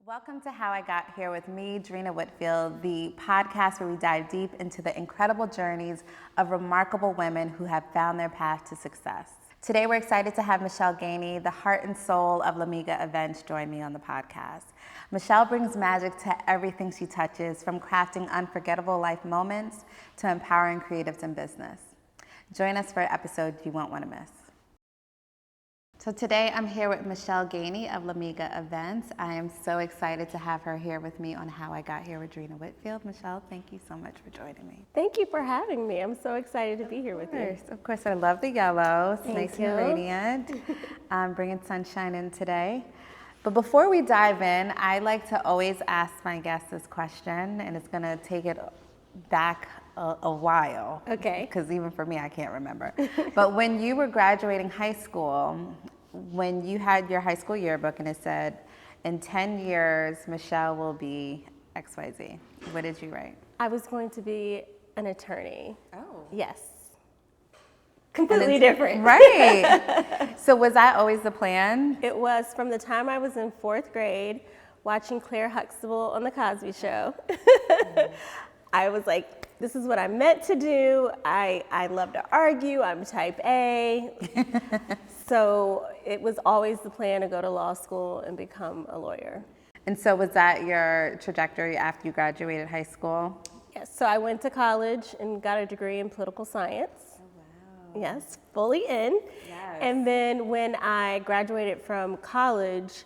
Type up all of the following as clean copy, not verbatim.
Welcome to How I Got Here with me, Dreena Whitfield, the podcast where we dive deep into the incredible journeys of remarkable women who have found their path to success. Today, we're excited to have Michelle Ganey, the heart and soul of Lamiga Events, join me on the podcast. Michelle brings magic to everything she touches, from crafting unforgettable life moments to empowering creatives in business. Join us for an episode you won't want to miss. So today I'm here with Michelle Ganey of Lamiga Events. I am so excited to have her here with me on How I Got Here with Dreena Whitfield. Michelle, thank you so much for joining me. Thank you for having me. I'm so excited to be here with you. Of course, I love the yellow. It's Thank nice you. and radiant. Bringing sunshine in today. But before we dive in, I like to always ask my guests this question, and it's going to take it back a while. Okay. Because even for me, I can't remember. But when you were graduating high school, when you had your high school yearbook and it said, in 10 years, Michelle will be XYZ, what did you write? I was going to be an attorney. Oh. Yes. Completely different. Right. So was that always the plan? It was from the time I was in 4th grade, watching Claire Huxtable on The Cosby Show. I was like, this is what I'm meant to do. I love to argue. I'm type A. So it was always the plan to go to law school and become a lawyer. And so was that your trajectory after you graduated high school? Yes. So I went to college and got a degree in political science. Oh, wow. Yes, fully in. Yes. And then when I graduated from college,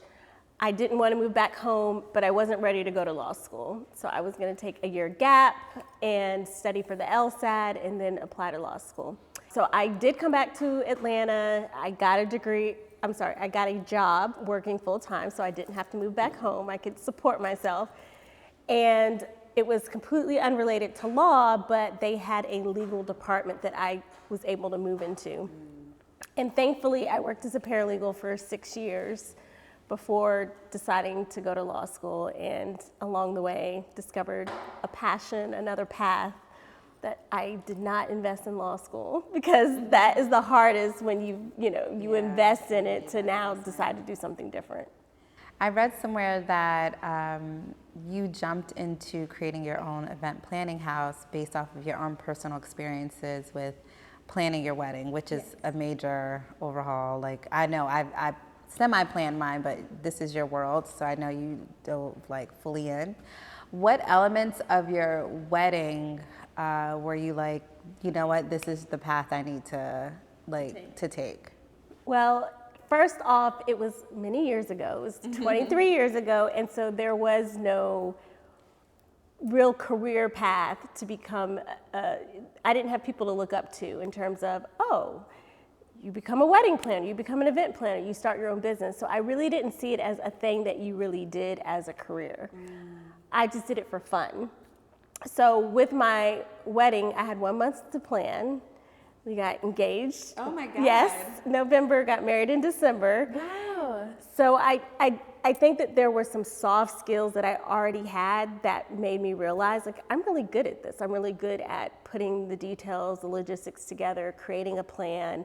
I didn't want to move back home, but I wasn't ready to go to law school. So I was going to take a year gap and study for the LSAT and then apply to law school. So I did come back to Atlanta. I got a job working full time, so I didn't have to move back home. I could support myself. And it was completely unrelated to law, but they had a legal department that I was able to move into. And thankfully, I worked as a paralegal for 6 years before deciding to go to law school, and along the way discovered a passion, another path that I did not invest in law school, because that is the hardest when you invest in it to now decide to do something different. I read somewhere that you jumped into creating your own event planning house based off of your own personal experiences with planning your wedding, which is a major overhaul. Like, I know I've semi-planned mine, but this is your world, so I know you dove like fully in. What elements of your wedding were you like, you know what, this is the path I need to take? Well, first off, it was many years ago. It was 23 years ago, and so there was no real career path to become, I didn't have people to look up to in terms of, oh, you become a wedding planner, you become an event planner, you start your own business. So I really didn't see it as a thing that you really did as a career. I just did it for fun. So with my wedding, I had 1 month to plan. We got engaged. Oh my God. Yes, November, got married in December. Wow. So I think that there were some soft skills that I already had that made me realize, like, I'm really good at this. I'm really good at putting the details, the logistics together, creating a plan.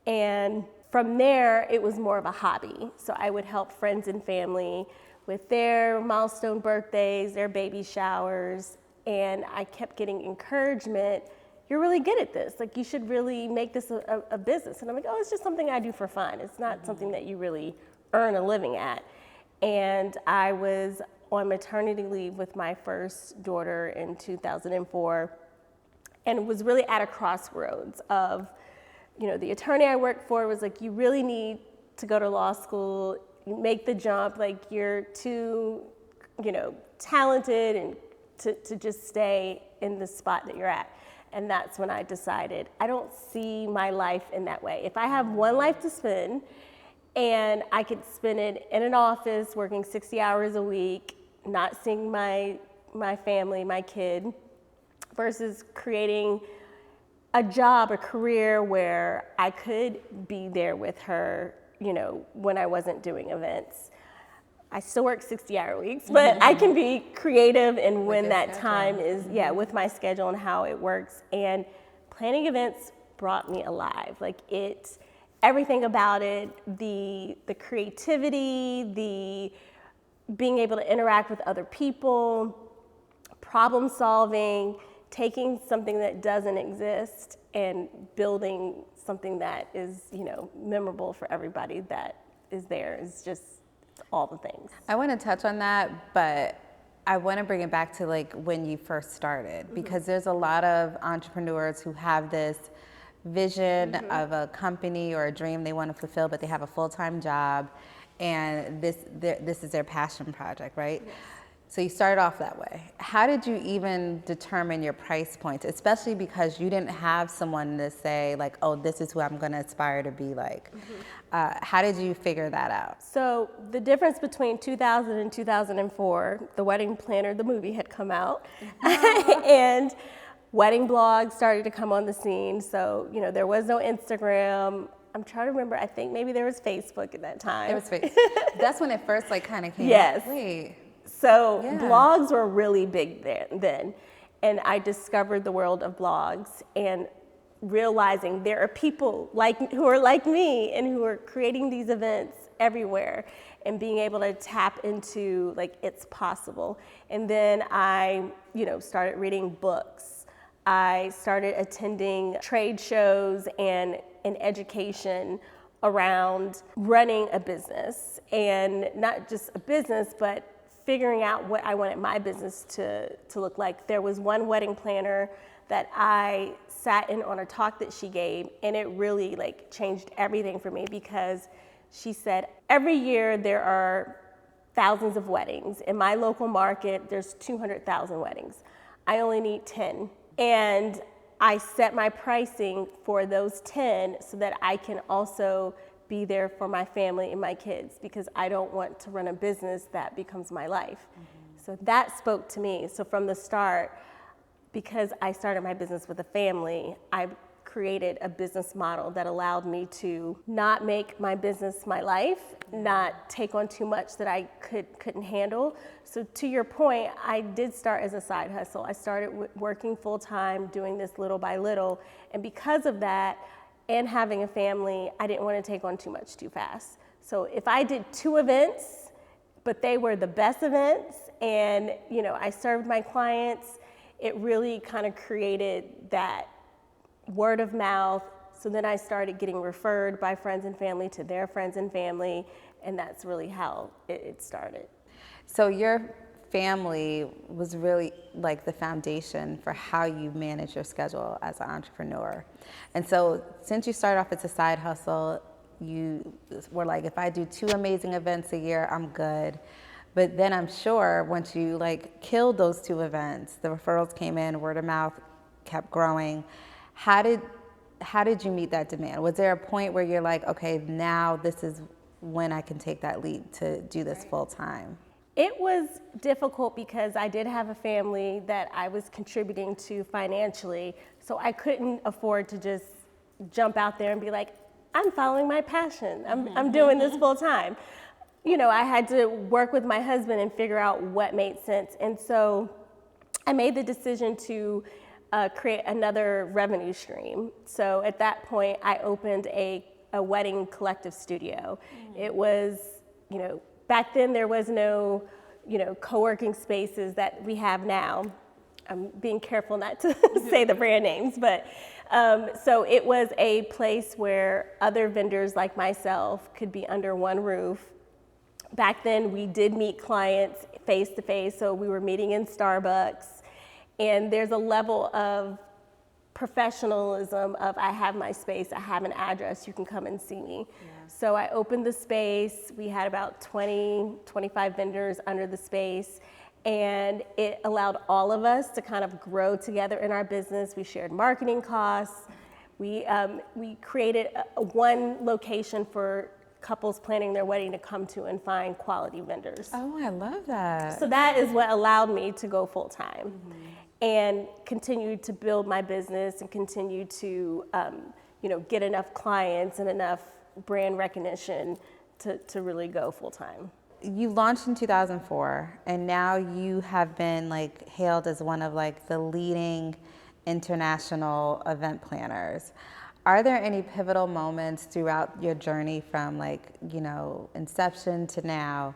And from there, it was more of a hobby. So I would help friends and family with their milestone birthdays, their baby showers, and I kept getting encouragement. You're really good at this. Like, you should really make this a business. And I'm like, oh, it's just something I do for fun. It's not something that you really earn a living at. And I was on maternity leave with my first daughter in 2004, and was really at a crossroads of, the attorney I worked for was like, you really need to go to law school, make the jump, like, you're too, talented and to just stay in the spot that you're at. And that's when I decided, I don't see my life in that way. If I have one life to spend and I could spend it in an office working 60 hours a week, not seeing my family, my kid, versus creating a job, a career where I could be there with her, when I wasn't doing events. I still work 60-hour weeks, but I can be creative and when that time is, with my schedule and how it works. And planning events brought me alive. Like, everything about it, the creativity, being able to interact with other people, problem solving, taking something that doesn't exist and building something that is, memorable for everybody that is there is just all the things. I want to touch on that, but I want to bring it back to like when you first started, because there's a lot of entrepreneurs who have this vision of a company or a dream they want to fulfill, but they have a full-time job, and this is their passion project, right? Yes. So you started off that way. How did you even determine your price points, especially because you didn't have someone to say like, oh, this is who I'm going to aspire to be like? How did you figure that out? So the difference between 2000 and 2004, The Wedding Planner, the movie, had come out, and wedding blogs started to come on the scene. So, there was no Instagram. I'm trying to remember, I think maybe there was Facebook at that time. It was Facebook. That's when it first like kind of came Yes. out. Wait. So blogs were really big then. And I discovered the world of blogs and realizing there are people who are like me and who are creating these events everywhere, and being able to tap into like it's possible. And then I, started reading books. I started attending trade shows and education around running a business, and not just a business, but figuring out what I wanted my business to look like. There was one wedding planner that I sat in on a talk that she gave, and it really like changed everything for me, because she said, every year there are thousands of weddings. In my local market, there's 200,000 weddings. I only need 10. And I set my pricing for those 10 so that I can also be there for my family and my kids, because I don't want to run a business that becomes my life. So that spoke to me. So from the start, because I started my business with a family, I created a business model that allowed me to not make my business my life, not take on too much that I couldn't handle. So to your point, I did start as a side hustle. I started working full time, doing this little by little. And because of that, and having a family, I didn't want to take on too much too fast. So if I did 2 events, but they were the best events, and I served my clients, it really kind of created that word of mouth. So then I started getting referred by friends and family to their friends and family, and that's really how it started. So your family was really like the foundation for how you manage your schedule as an entrepreneur. And so since you started off as a side hustle, you were like, if I do 2 amazing events a year, I'm good. But then I'm sure once you like killed those 2 events, the referrals came in, word of mouth kept growing. How did you meet that demand? Was there a point where you're like, okay, now this is when I can take that leap to do this full time? It was difficult because I did have a family that I was contributing to financially, so I couldn't afford to just jump out there and be like, I'm following my passion. I'm doing this full time. I had to work with my husband and figure out what made sense. And so I made the decision to create another revenue stream. So at that point, I opened a wedding collective studio. It was, back then there was no, co-working spaces that we have now. I'm being careful not to say the brand names, but so it was a place where other vendors like myself could be under one roof. Back then we did meet clients face to face, so we were meeting in Starbucks, and there's a level of professionalism of I have my space, I have an address, you can come and see me. Yeah. So I opened the space, we had about 25 vendors under the space, and it allowed all of us to kind of grow together in our business. We shared marketing costs. We created one location for couples planning their wedding to come to and find quality vendors. Oh, I love that. So that is what allowed me to go full time. And continue to build my business and continue to, get enough clients and enough brand recognition to really go full time. You launched in 2004, and now you have been hailed as one of the leading international event planners. Are there any pivotal moments throughout your journey from inception to now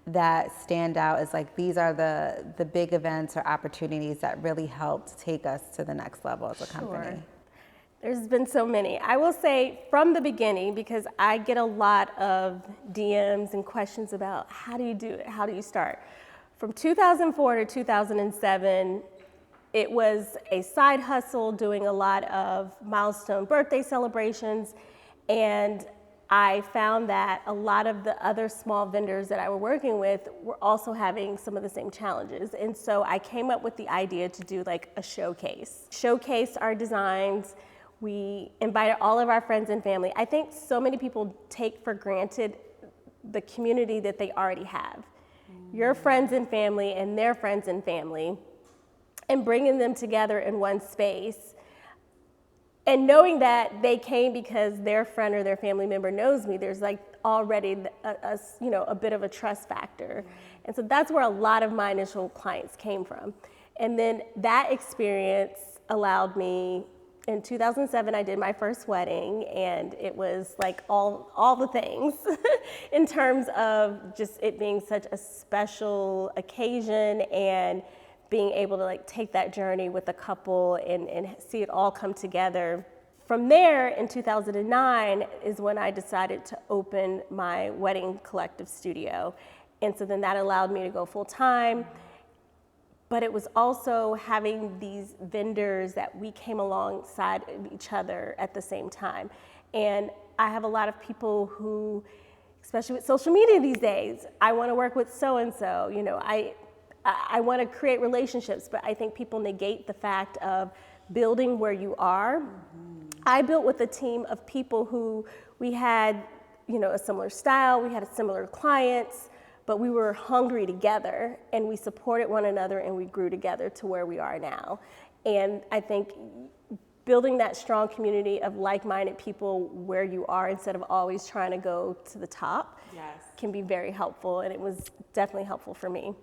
that stand out as like these are the big events or opportunities that really helped take us to the next level as a company? There's been so many. I will say from the beginning, because I get a lot of DMs and questions about how do you do it, how do you start? From 2004 to 2007, it was a side hustle doing a lot of milestone birthday celebrations, and I found that a lot of the other small vendors that I were working with were also having some of the same challenges. And so I came up with the idea to do like a showcase our designs. We invited all of our friends and family. I think so many people take for granted the community that they already have. Your friends and family and their friends and family, and bringing them together in one space. And knowing that they came because their friend or their family member knows me, there's like already a bit of a trust factor. And so that's where a lot of my initial clients came from. And then that experience allowed me, in 2007, I did my first wedding, and it was like all the things in terms of just it being such a special occasion and being able to like take that journey with a couple and see it all come together. From there, in 2009 is when I decided to open my wedding collective studio. And so then that allowed me to go full time. But it was also having these vendors that we came alongside each other at the same time. And I have a lot of people who, especially with social media these days, I want to work with so-and-so, I want to create relationships, but I think people negate the fact of building where you are. I built with a team of people who we had, a similar style, we had similar clients, but we were hungry together and we supported one another and we grew together to where we are now. And I think building that strong community of like-minded people where you are instead of always trying to go to the top can be very helpful, and it was definitely helpful for me.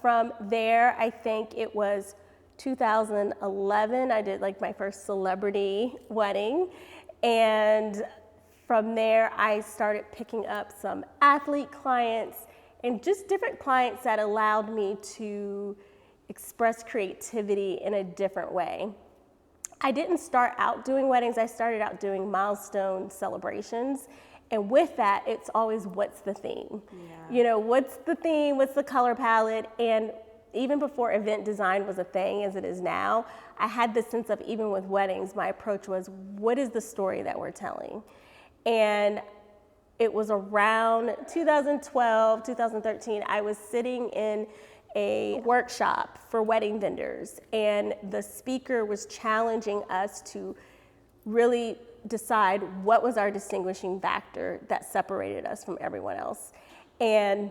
From there, I think it was 2011, I did like my first celebrity wedding, and from there, I started picking up some athlete clients and just different clients that allowed me to express creativity in a different way. I didn't start out doing weddings, I started out doing milestone celebrations. And with that, it's always what's the theme? What's the theme? What's the color palette? And even before event design was a thing as it is now, I had this sense of, even with weddings, my approach was, what is the story that we're telling? And it was around 2012, 2013, I was sitting in a workshop for wedding vendors, and the speaker was challenging us to really decide what was our distinguishing factor that separated us from everyone else. And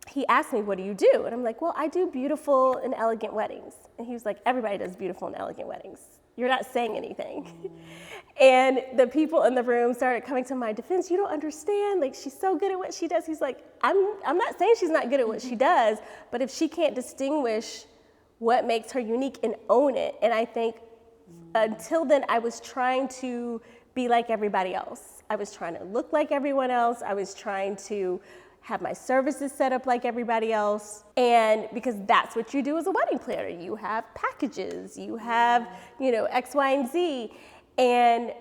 he asked me, what do you do? And I'm like, well, I do beautiful and elegant weddings. And he was like, everybody does beautiful and elegant weddings. You're not saying anything. And the people in the room started coming to my defense. You don't understand, like, she's so good at what she does. He's like, I'm not saying she's not good at what she does, but if she can't distinguish what makes her unique and own it. And I think until then, I was trying to be like everybody else. I was trying to look like everyone else. I was trying to have my services set up like everybody else. And because that's what you do as a wedding planner. You have packages, you have, X, Y, and Z. And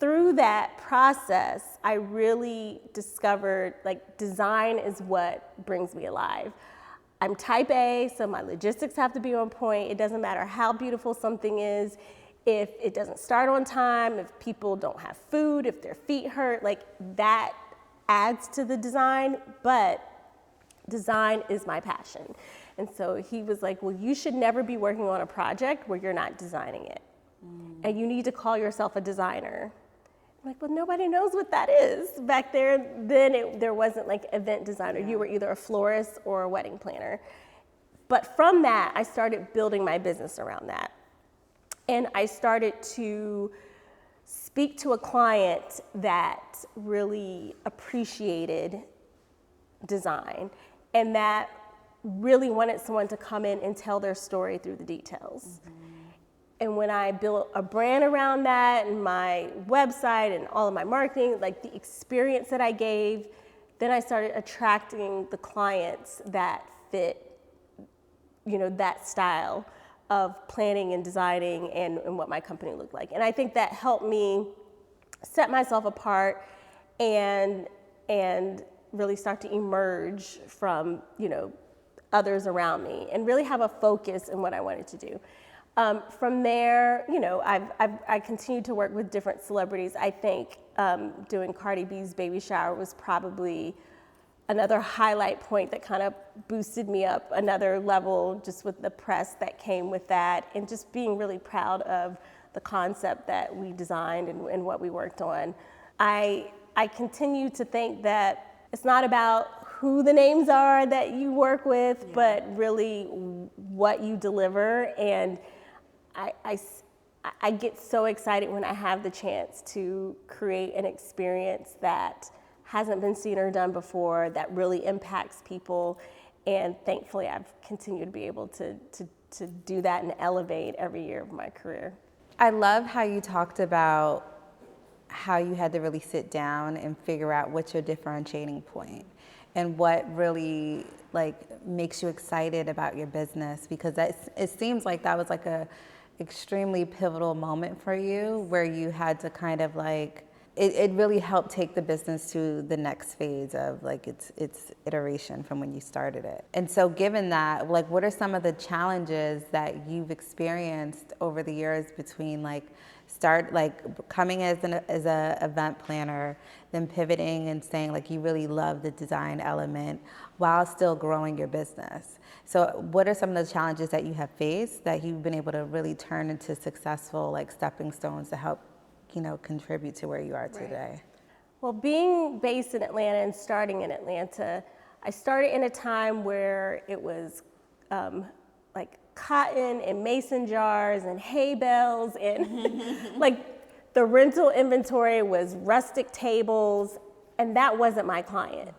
through that process, I really discovered like design is what brings me alive. I'm type A, so my logistics have to be on point. It doesn't matter how beautiful something is. If it doesn't start on time, if people don't have food, if their feet hurt, like that adds to the design, but design is my passion. And so he was like, well, you should never be working on a project where you're not designing it. And you need to call yourself a designer. I'm like, well, nobody knows what that is. Back there, then there wasn't like event designer. You were either a florist or a wedding planner. But from that, I started building my business around that. And I started to speak to a client that really appreciated design and that really wanted someone to come in and tell their story through the details. And when I built a brand around that and my website and all of my marketing, like the experience that I gave, then I started attracting the clients that fit, that style of planning and designing and what my company looked like. And I think that helped me set myself apart and really start to emerge from, others around me and really have a focus in what I wanted to do. From there, I continued to work with different celebrities. I think doing Cardi B's baby shower was probably another highlight point that kind of boosted me up another level, just with the press that came with that, and just being really proud of the concept that we designed and what we worked on. I continue to think that it's not about who the names are that you work with, but really what you deliver. And I get so excited when I have the chance to create an experience that hasn't been seen or done before, that really impacts people. And thankfully, I've continued to be able to do that and elevate every year of my career. I love how you talked about how you had to really sit down and figure out what's your differentiating point and what really makes you excited about your business, because it seems like that was like a extremely pivotal moment for you where you had to kind of it really helped take the business to the next phase of its iteration from when you started it. And so given that, what are some of the challenges that you've experienced over the years between coming as a event planner, then pivoting and saying you really love the design element while still growing your business? So what are some of the challenges that you have faced that you've been able to really turn into successful stepping stones to help contribute to where you are today? Right. Well, being based in Atlanta and starting in Atlanta, I started in a time where it was cotton and mason jars and hay bales and the rental inventory was rustic tables, and that wasn't my client.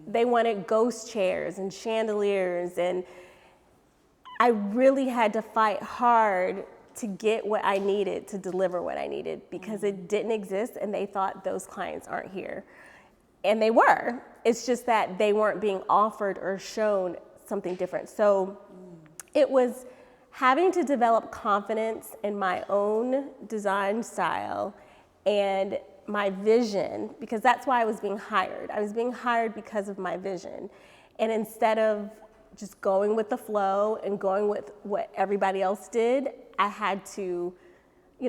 They wanted ghost chairs and chandeliers, and I really had to fight hard to get what I needed, to deliver what I needed, because it didn't exist and they thought those clients aren't here. And they were. It's just that they weren't being offered or shown something different. So it was having to develop confidence in my own design style and my vision, because that's why I was being hired. I was being hired because of my vision. And instead of just going with the flow and going with what everybody else did, I had to,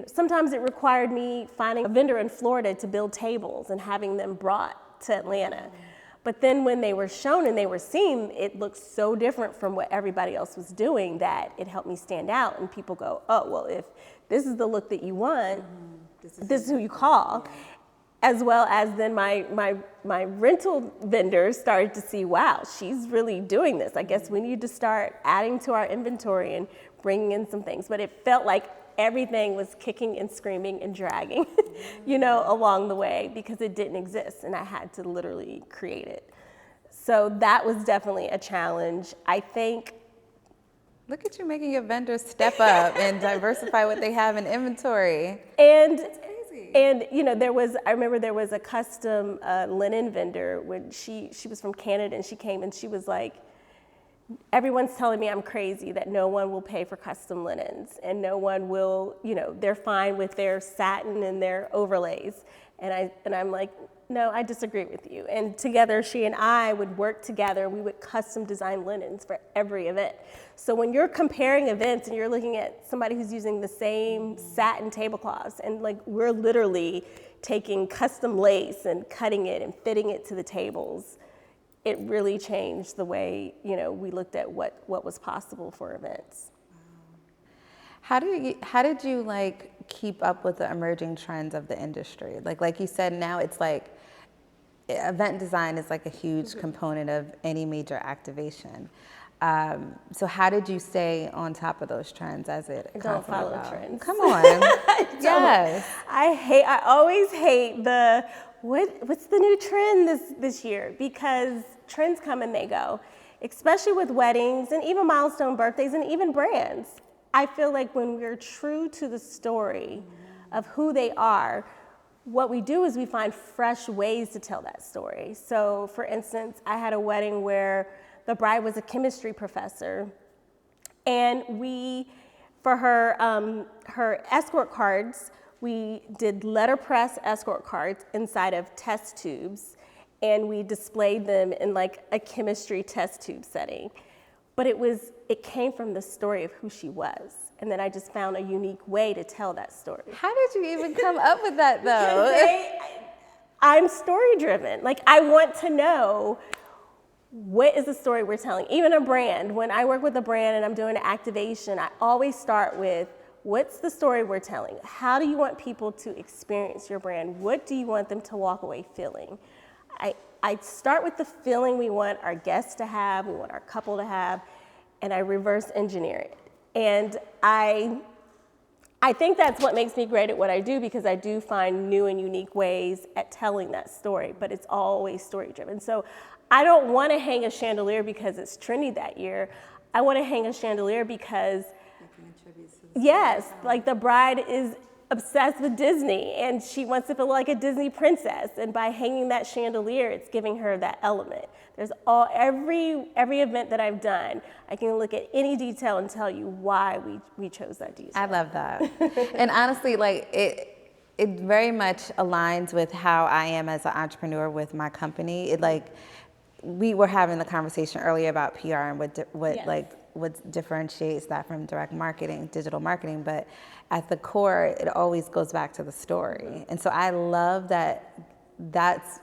sometimes it required me finding a vendor in Florida to build tables and having them brought to Atlanta. But then when they were shown and they were seen, it looked so different from what everybody else was doing that it helped me stand out. And people go, oh, well, if this is the look that you want, this is who you call. As well as then my rental vendors started to see, wow, she's really doing this. I guess we need to start adding to our inventory and bringing in some things. But it felt like everything was kicking and screaming and dragging, along the way, because it didn't exist and I had to literally create it. So that was definitely a challenge. I think. Look at you making your vendors step up and diversify what they have in inventory. And I remember there was a custom linen vendor when she was from Canada, and she came and she was like, everyone's telling me I'm crazy, that no one will pay for custom linens and no one will, they're fine with their satin and their overlays. And I'm like, no, I disagree with you. And together, she and I would work together. We would custom design linens for every event. So when you're comparing events and you're looking at somebody who's using the same satin tablecloths, and we're literally taking custom lace and cutting it and fitting it to the tables, it really changed the way, we looked at what was possible for events. How did you keep up with the emerging trends of the industry? Like you said, now it's event design is a huge component of any major activation. So how did you stay on top of those trends as it comes about? Don't follow trends. Come on. Yes. I always hate what's the new trend this year, because trends come and they go, especially with weddings and even milestone birthdays and even brands. I feel like when we're true to the story of who they are, what we do is we find fresh ways to tell that story. So for instance, I had a wedding where the bride was a chemistry professor, and for her escort cards, we did letterpress escort cards inside of test tubes, and we displayed them in like a chemistry test tube setting. But it came from the story of who she was. And then I just found a unique way to tell that story. How did you even come up with that though? I'm story driven. Like, I want to know, what is the story we're telling? Even a brand, when I work with a brand and I'm doing an activation, I always start with, what's the story we're telling? How do you want people to experience your brand? What do you want them to walk away feeling? I start with the feeling we want our guests to have, we want our couple to have, and I reverse engineer it. And I think that's what makes me great at what I do, because I do find new and unique ways at telling that story, but it's always story driven. So I don't want to hang a chandelier because it's trendy that year. I want to hang a chandelier because, yes, like the bride is obsessed with Disney and she wants to feel like a Disney princess. And by hanging that chandelier, it's giving her that element. There's every event that I've done, I can look at any detail and tell you why we chose that detail. I love that. And honestly, like it very much aligns with how I am as an entrepreneur with my company. We were having the conversation earlier about PR and what differentiates that from direct marketing, digital marketing, but at the core, it always goes back to the story. And so I love that that's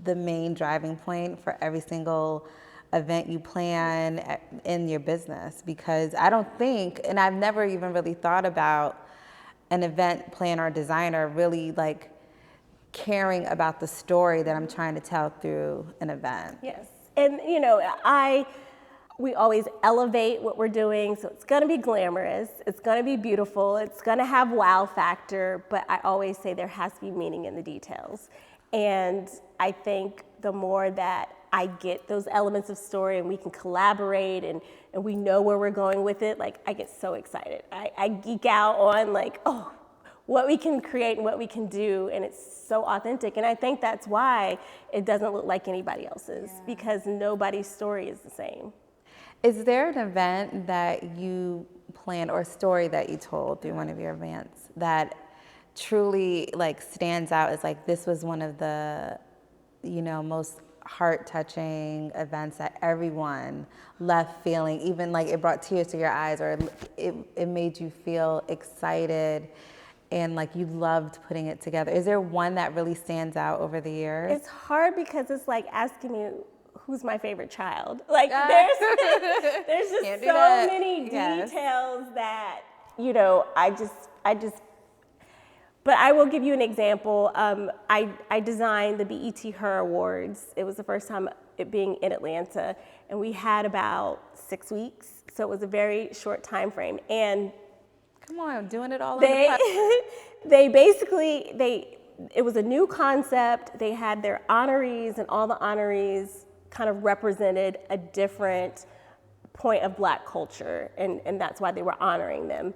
the main driving point for every single event you plan in your business, because I don't think, and I've never even really thought about an event planner or designer really like caring about the story that I'm trying to tell through an event. Yes, and we always elevate what we're doing, so it's gonna be glamorous, it's gonna be beautiful, it's gonna have wow factor, but I always say there has to be meaning in the details. And I think the more that I get those elements of story and we can collaborate and we know where we're going with it, like, I get so excited. I geek out on like, oh, what we can create and what we can do, and it's so authentic. And I think that's why it doesn't look like anybody else's, because nobody's story is the same. Is there an event that you planned or a story that you told through one of your events that truly like stands out as like, this was one of the, most heart-touching events that everyone left feeling, even like it brought tears to your eyes, or it made you feel excited and like you loved putting it together? Is there one that really stands out over the years? It's hard because it's like asking me, who's my favorite child? Like there's just so many details that, I just, but I will give you an example. I designed the BET Her Awards. It was the first time it being in Atlanta, and we had about 6 weeks. So it was a very short time frame. And come on, doing it all it was a new concept. They had their honorees, and all the honorees kind of represented a different point of Black culture, and that's why they were honoring them.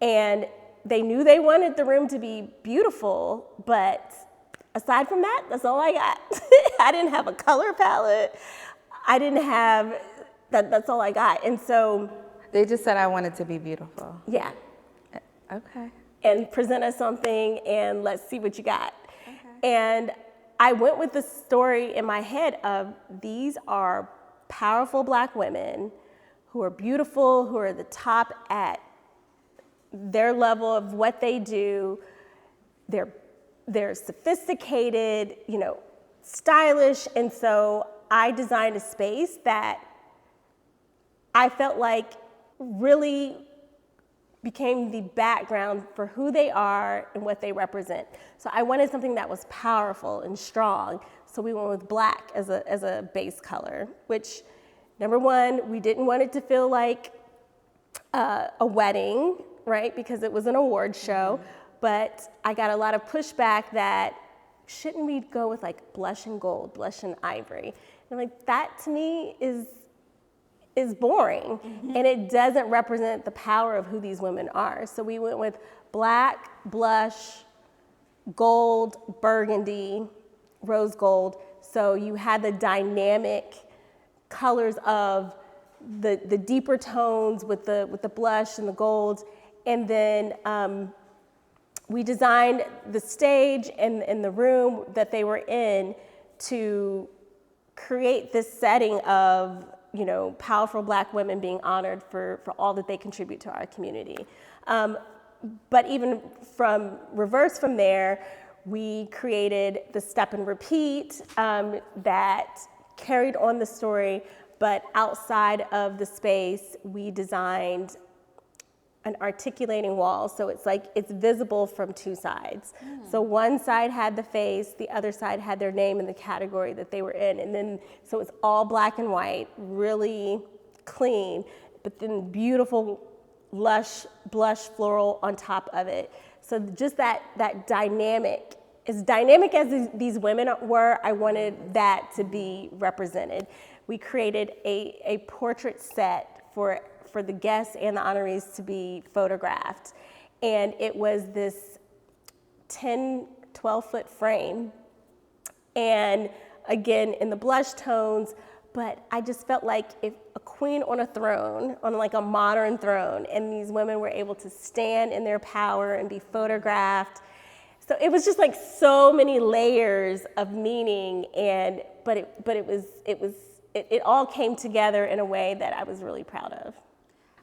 And they knew they wanted the room to be beautiful, but aside from that, that's all I got. I didn't have a color palette. I didn't have, that's all I got. And so they just said, I want it to be beautiful. Yeah. Okay. And present us something and let's see what you got. Okay. And I went with the story in my head of, these are powerful Black women who are beautiful, who are the top at their level of what they do. They're sophisticated, stylish. And so I designed a space that I felt like really became the background for who they are and what they represent. So I wanted something that was powerful and strong. So we went with Black as a base color, which, number one, we didn't want it to feel like a wedding, right? Because it was an award show. Mm-hmm. But I got a lot of pushback that, shouldn't we go with like blush and gold, blush and ivory? And I'm like, that to me is boring. Mm-hmm. And it doesn't represent the power of who these women are. So we went with Black, blush, gold, burgundy, rose gold. So you had the dynamic colors of the deeper tones with the blush and the gold. And then we designed the stage and the room that they were in to create this setting of, you know, powerful Black women being honored for all that they contribute to our community. But even reverse from there, we created the step and repeat that carried on the story, but outside of the space, we designed an articulating wall. So it's like, it's visible from two sides. So one side had the face, the other side had their name and the category that they were in. And then, so it's all black and white, really clean, but then beautiful, lush, blush floral on top of it. So just that dynamic, as dynamic as these women were, I wanted that to be represented. We created a portrait set for the guests and the honorees to be photographed. And it was this 10, 12-foot frame. And again, in the blush tones, but I just felt like if a queen on a throne, on like a modern throne, and these women were able to stand in their power and be photographed. So it was just like so many layers of meaning, but it all came together in a way that I was really proud of.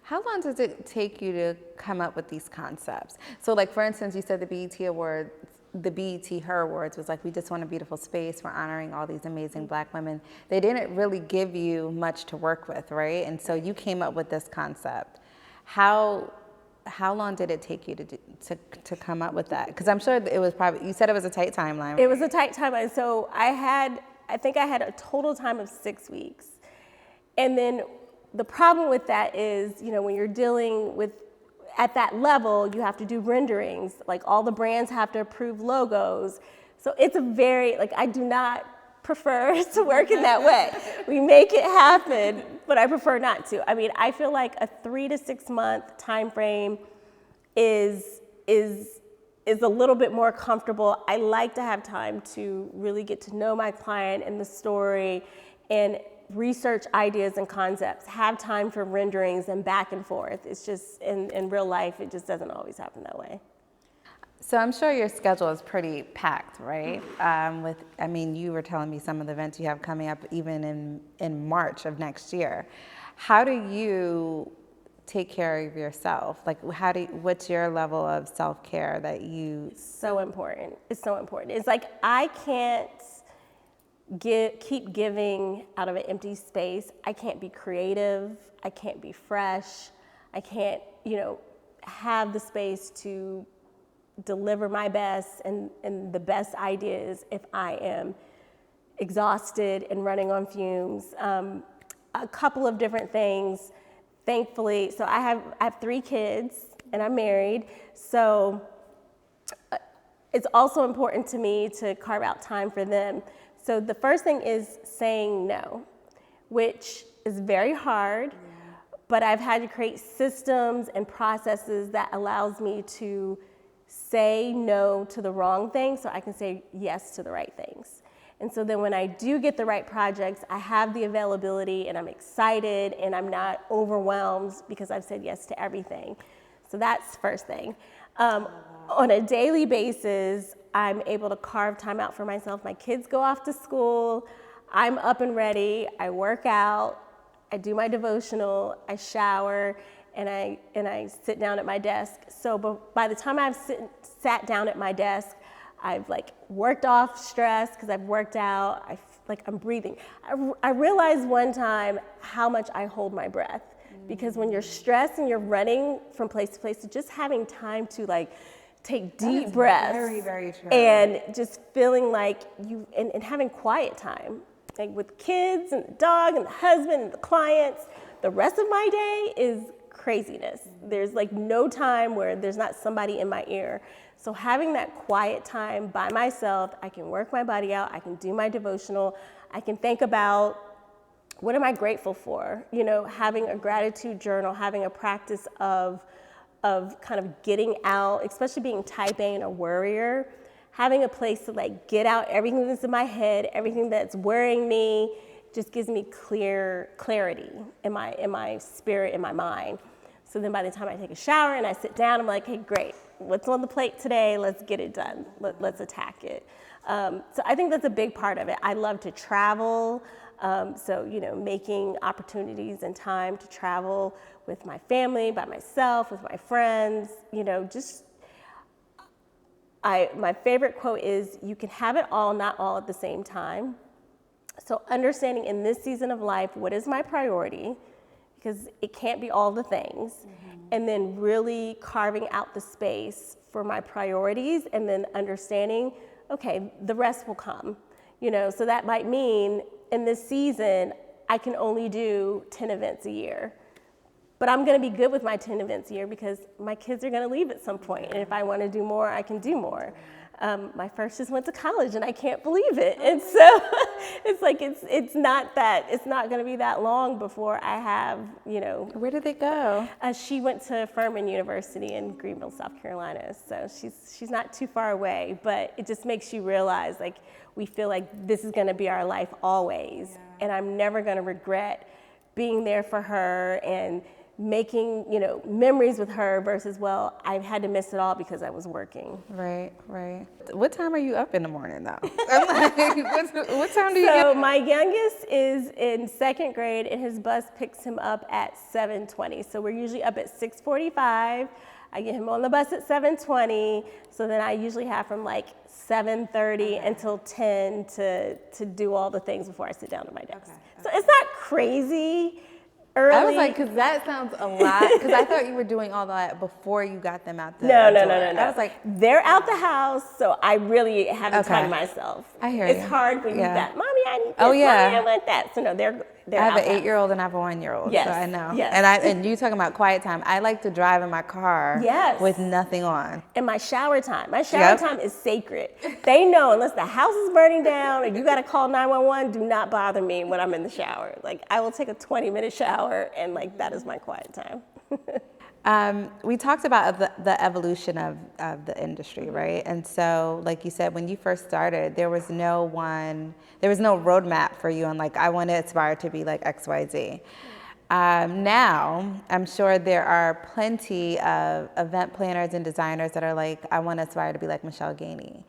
How long does it take you to come up with these concepts? So like, for instance, you said the BET Awards, the BET Her Awards was like, we just want a beautiful space. We're honoring all these amazing Black women. They didn't really give you much to work with, right? And so you came up with this concept. How long did it take you to come up with that? Because I'm sure it was probably, you said it was a tight timeline. Right? It was a tight timeline. So I think I had a total time of 6 weeks. And then the problem with that is, you know, when you're dealing with, at that level, you have to do renderings. Like all the brands have to approve logos. So it's a very, like, I do not prefer to work in that way. We make it happen, but I prefer not to. I mean, I feel like a 3 to 6 month time frame is a little bit more comfortable. I like to have time to really get to know my client and the story and research ideas and concepts, have time for renderings and back and forth. It's just, in real life, it just doesn't always happen that way. So I'm sure your schedule is pretty packed, right? I mean, you were telling me some of the events you have coming up even in March of next year. How do you take care of yourself? Like, what's your level of self-care that you? So important. It's so important. It's like, I can't keep giving out of an empty space. I can't be creative. I can't be fresh. I can't, you know, have the space to deliver my best and the best ideas if I am exhausted and running on fumes. A couple of different things, thankfully. So I have 3 kids and I'm married. So it's also important to me to carve out time for them. So the first thing is saying no, which is very hard, but I've had to create systems and processes that allows me to say no to the wrong things so I can say yes to the right things. And so then when I do get the right projects, I have the availability and I'm excited and I'm not overwhelmed because I've said yes to everything. So that's the first thing. On a daily basis, I'm able to carve time out for myself. My kids go off to school, I'm up and ready, I work out, I do my devotional, I shower, and I sit down at my desk. So by the time I've sat down at my desk, I've like worked off stress because I've worked out, I'm breathing. I realized one time how much I hold my breath, because when you're stressed and you're running from place to place, just having time to like take deep breaths. Very, very true. And just feeling like and having quiet time, like with kids and the dog and the husband and the clients. The rest of my day is craziness. There's like no time where there's not somebody in my ear. So having that quiet time by myself, I can work my body out, I can do my devotional, I can think about what am I grateful for? You know, having a gratitude journal, having a practice of kind of getting out, especially being type A and a worrier, having a place to like get out everything that's in my head, everything that's worrying me, just gives me clarity in my spirit, in my mind. So then by the time I take a shower and I sit down, I'm like, hey, great, what's on the plate today? Let's get it done. Let's attack it. So I think that's a big part of it. I love to travel. So, making opportunities and time to travel with my family, by myself, with my friends, my favorite quote is, you can have it all, not all at the same time. So understanding in this season of life, what is my priority? Because it can't be all the things. And then really carving out the space for my priorities, and then understanding, okay, the rest will come. So that might mean in this season, I can only do 10 events a year. But I'm gonna be good with my 10 events a year because my kids are gonna leave at some point. And if I wanna do more, I can do more. My first just went to college and I can't believe it. And so it's like, it's not gonna be that long before I have, Where did they go? She went to Furman University in Greenville, South Carolina. So she's not too far away, but it just makes you realize, like, we feel like this is gonna be our life always. Yeah. And I'm never gonna regret being there for her and making, memories with her versus, well, I had to miss it all because I was working. Right. What time are you up in the morning, though? I'm like, what time do you get up? So my youngest is in second grade, and his bus picks him up at 7:20. So we're usually up at 6:45. I get him on the bus at 7:20. So then I usually have from like 7:30 until 10 to do all the things before I sit down at my desk. Okay. So it's not crazy early. I was like, because that sounds a lot, because I thought you were doing all that before you got them out the No. door. I was like, they're out the house, so I really have the time to myself. I hear you. It's hard when you've got, Mommy, I need this, Mommy, I want that. So no, they're I have an 8-year-old and I have a 1-year-old, yes. so I know. Yes. And you talking about quiet time. I like to drive in my car with nothing on. And my shower time time is sacred. They know unless the house is burning down and you got to call 911, do not bother me when I'm in the shower. Like, I will take a 20-minute shower, and like that is my quiet time. We talked about the evolution of the industry, right? And so, like you said, when you first started, there was no roadmap for you on like, I want to aspire to be like XYZ. Now, I'm sure there are plenty of event planners and designers that are like, I want to aspire to be like Michelle Ganey.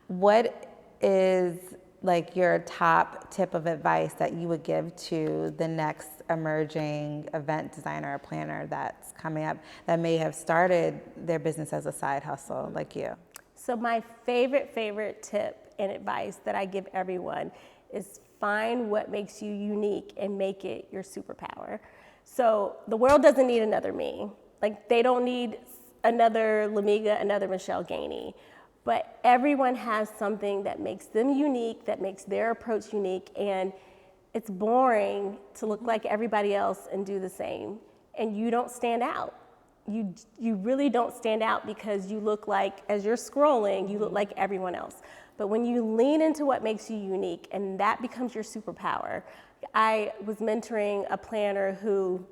What is like your top tip of advice that you would give to the next emerging event designer or planner that's coming up that may have started their business as a side hustle like you? So my favorite tip and advice that I give everyone is find what makes you unique and make it your superpower. So the world doesn't need another me. Like, they don't need another Lamiga, another Michelle Ganey. But everyone has something that makes them unique, that makes their approach unique, and it's boring to look like everybody else and do the same. And you don't stand out. You really don't stand out because you look like, as you're scrolling, you look like everyone else. But when you lean into what makes you unique and that becomes your superpower. I was mentoring a planner who,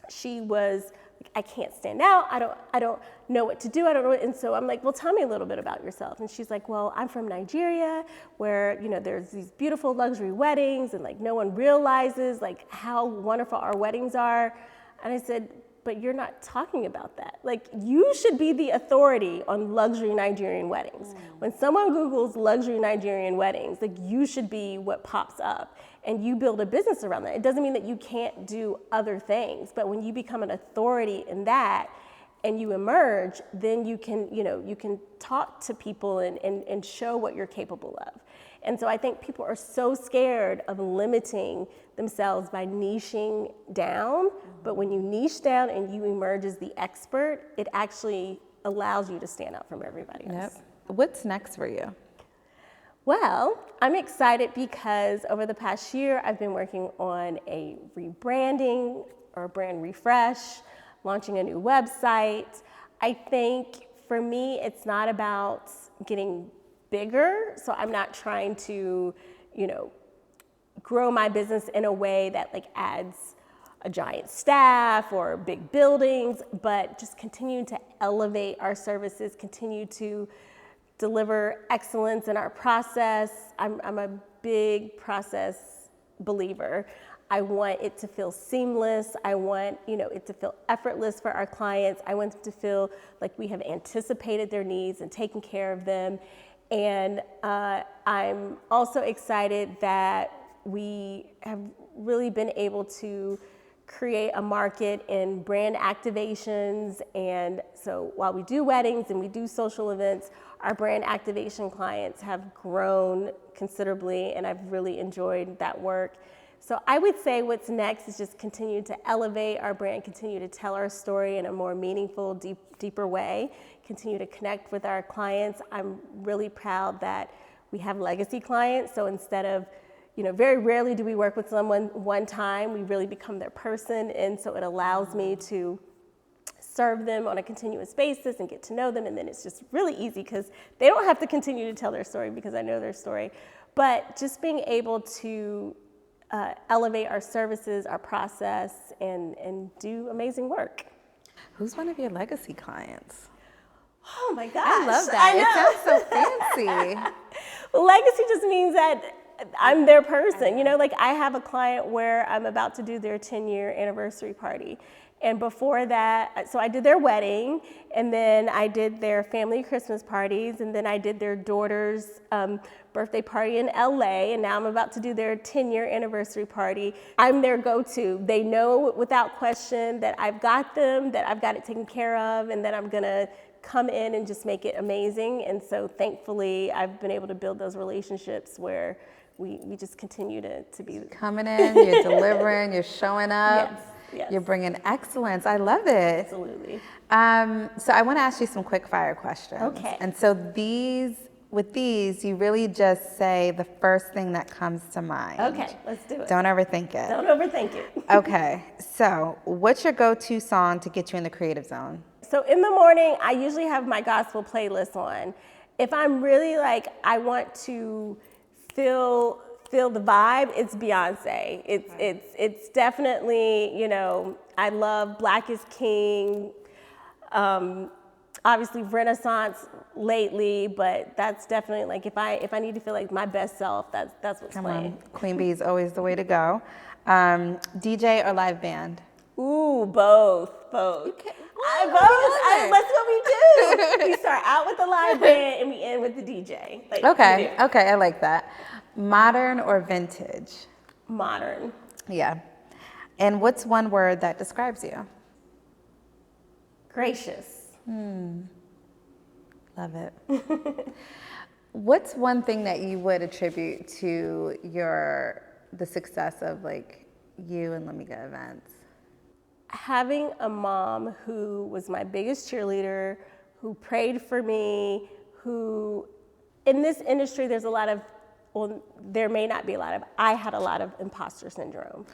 she was, I can't stand out. I don't know what to do. I don't know. And so I'm like, well, tell me a little bit about yourself. And she's like, well, I'm from Nigeria, where, there's these beautiful luxury weddings, and like no one realizes like how wonderful our weddings are. And I said, but you're not talking about that. Like, you should be the authority on luxury Nigerian weddings. When someone Googles luxury Nigerian weddings, like, you should be what pops up, and you build a business around that. It doesn't mean that you can't do other things, but when you become an authority in that and you emerge, then you can, you can talk to people and show what you're capable of. And so I think people are so scared of limiting themselves by niching down, but when you niche down and you emerge as the expert, it actually allows you to stand out from everybody else. Yep. What's next for you? Well, I'm excited because over the past year, I've been working on a rebranding or a brand refresh, launching a new website. I think for me, it's not about getting bigger. So I'm not trying to, grow my business in a way that like adds a giant staff or big buildings, but just continue to elevate our services, continue to deliver excellence in our process. I'm a big process believer. I want it to feel seamless. I want, it to feel effortless for our clients. I want them to feel like we have anticipated their needs and taken care of them. And I'm also excited that we have really been able to create a market in brand activations. And so while we do weddings and we do social events, our brand activation clients have grown considerably, and I've really enjoyed that work. So I would say what's next is just continue to elevate our brand, continue to tell our story in a more meaningful, deeper way, continue to connect with our clients. I'm really proud that we have legacy clients. So instead of, very rarely do we work with someone one time, we really become their person. And so it allows me to serve them on a continuous basis and get to know them. And then it's just really easy because they don't have to continue to tell their story because I know their story. But just being able to elevate our services, our process, and do amazing work. Who's one of your legacy clients? Oh my gosh. I love that. It sounds so fancy. Well, legacy just means that I'm their person. Like I have a client where I'm about to do their 10-year anniversary party. And before that, so I did their wedding, and then I did their family Christmas parties, and then I did their daughter's birthday party in LA, and now I'm about to do their 10-year anniversary party. I'm their go-to. They know without question that I've got them, that I've got it taken care of, and that I'm gonna come in and just make it amazing. And so thankfully, I've been able to build those relationships where we just continue to be coming in, you're delivering, you're showing up. Yes. You're bringing excellence. I love it. Absolutely. So I want to ask you some quick fire questions. Okay. And so with these, you really just say the first thing that comes to mind. Okay, let's do it. Don't overthink it. Don't overthink it. Okay. So what's your go-to song to get you in the creative zone? So in the morning, I usually have my gospel playlist on. If I'm really I want to feel the vibe, it's Beyonce. It's definitely, I love Black is King, obviously Renaissance lately, but that's definitely if I need to feel like my best self, that's what's playing. On. Queen Bee is always the way to go. DJ or live band? Ooh, both. Both. That's what we do. We start out with the live band and we end with the DJ. Okay, I like that. Modern or vintage? Modern. Yeah. And what's one word that describes you? Gracious. Love it. What's one thing that you would attribute to the success of you and Lamiga Events? Having a mom who was my biggest cheerleader, who prayed for me, who, in this industry, there may not be a lot of, I had a lot of imposter syndrome.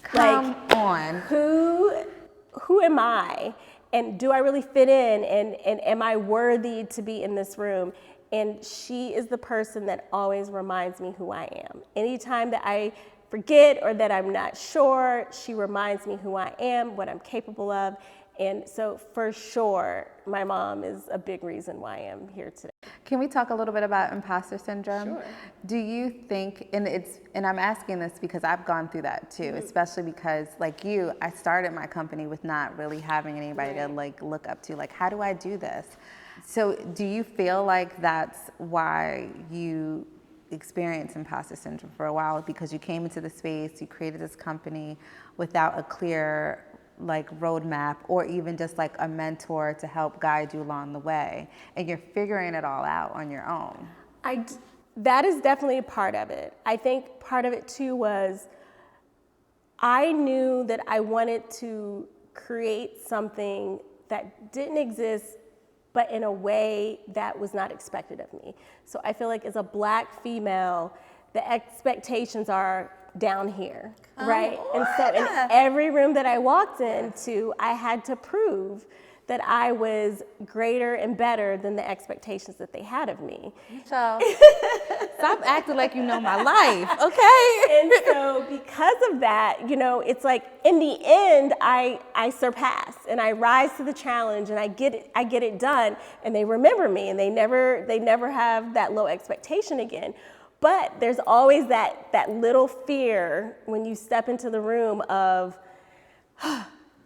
Come on. Who am I? And do I really fit in? And am I worthy to be in this room? And she is the person that always reminds me who I am. Anytime that I forget or that I'm not sure, she reminds me who I am, what I'm capable of. And so for sure, my mom is a big reason why I'm here today. Can we talk a little bit about imposter syndrome? Sure. Do you think, and I'm asking this because I've gone through that too, especially because like you, I started my company with not really having anybody to look up to, how do I do this? So do you feel like that's why you experience imposter syndrome for a while, because you came into the space, you created this company without a clear roadmap or even just a mentor to help guide you along the way, and you're figuring it all out on your own? That is definitely a part of it. I think part of it too was I knew that I wanted to create something that didn't exist, but in a way that was not expected of me. So I feel like as a Black female, the expectations are down here, right? And so in every room that I walked into, I had to prove that I was greater and better than the expectations that they had of me. So Stop acting like you know my life, okay? And so because of that, it's like in the end, I surpass and I rise to the challenge and I get it done, and they remember me, and they never have that low expectation again. But there's always that little fear when you step into the room of,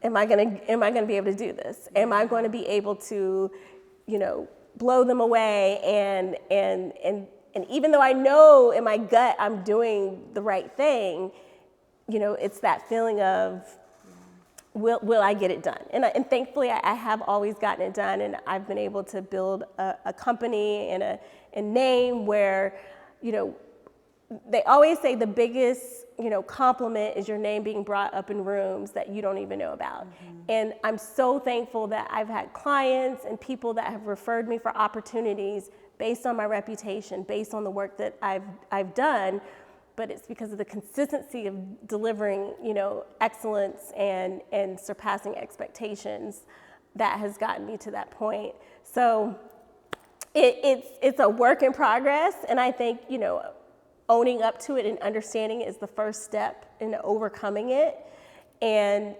am I gonna be able to do this? Am I going to be able to, blow them away? And even though I know in my gut I'm doing the right thing, it's that feeling of, will I get it done? And thankfully I have always gotten it done, and I've been able to build a company and a name where, they always say the biggest, compliment is your name being brought up in rooms that you don't even know about. Mm-hmm. And I'm so thankful that I've had clients and people that have referred me for opportunities based on my reputation, based on the work that I've done. But it's because of the consistency of delivering, excellence and surpassing expectations that has gotten me to that point. So it's a work in progress, and I think, owning up to it and understanding it is the first step in overcoming it, and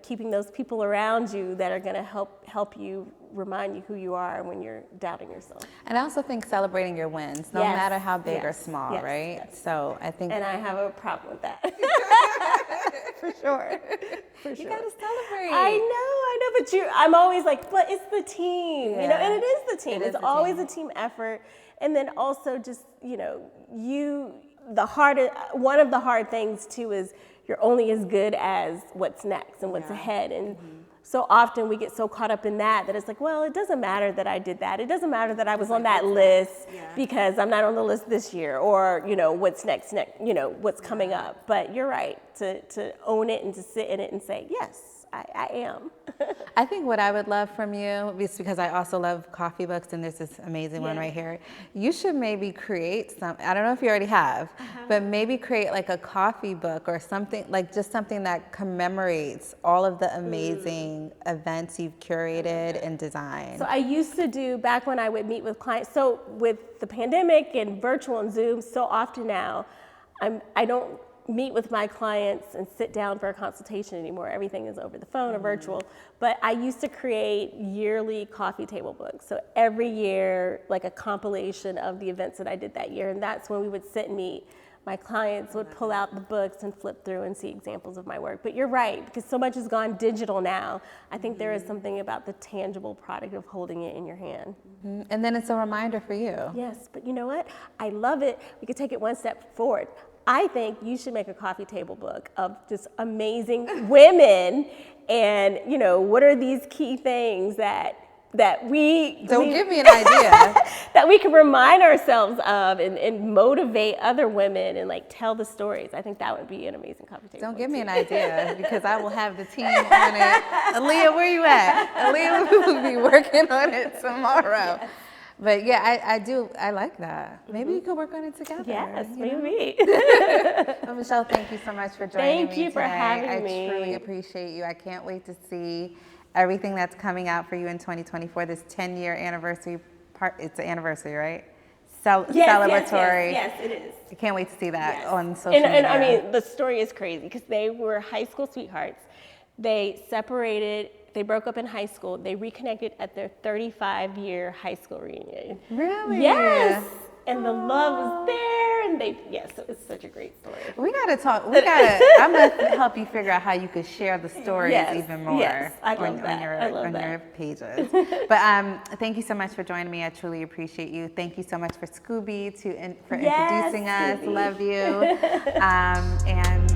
keeping those people around you that are going to help you, remind you who you are when you're doubting yourself. And I also think celebrating your wins, no matter how big or small, right? Yes. So I think, and I have a problem with that. For sure. You gotta celebrate. I know, but I'm always like, but it's the team, and it is the team. It's always a team effort. And then also just, one of the hard things too is you're only as good as what's next and what's ahead. And so often we get so caught up in that it's like, well, it doesn't matter that I did that. It doesn't matter that I was on that list because I'm not on the list this year, or, what's next, what's coming up. But you're right, to own it and to sit in it and say, yes, I am. I think what I would love from you, is because I also love coffee books, and there's this amazing one right here. You should maybe create some, I don't know if you already have, but maybe create like a coffee book or something, like just something that commemorates all of the amazing events you've curated and designed. So I used to do, back when I would meet with clients, so with the pandemic and virtual and Zoom so often now, I don't meet with my clients and sit down for a consultation anymore. Everything is over the phone or virtual. But I used to create yearly coffee table books. So every year, like a compilation of the events that I did that year. And that's when we would sit and meet. My clients would pull out the books and flip through and see examples of my work. But you're right, because so much has gone digital now. I think there is something about the tangible product of holding it in your hand. And then it's a reminder for you. Yes, but you know what? I love it. We could take it one step forward. I think you should make a coffee table book of just amazing women, and what are these key things that we don't give me an idea that we can remind ourselves of and motivate other women and like tell the stories. I think that would be an amazing coffee table. Don't give me an idea, because I will have the team on it. Aaliyah, where you at? Aaliyah will be working on it tomorrow. Yes. But I like that. Maybe you could work on it together. Yes, maybe. Well, Michelle, thank you so much for joining me today. Thank you for having me. I truly appreciate you. I can't wait to see everything that's coming out for you in 2024, this 10-year anniversary part. It's an anniversary, right? Celebratory. Yes, it is. I can't wait to see that on social media. And I mean, the story is crazy, because they were high school sweethearts. They separated. They broke up in high school. They reconnected at their 35-year high school reunion. Really? Yes. And the love was there, and so it's such a great story. We gotta talk. I'm gonna help you figure out how you could share the stories even more. Yes, I love that. On your pages. But thank you so much for joining me. I truly appreciate you. Thank you so much for Scooby for introducing us. Scooby. Love you. And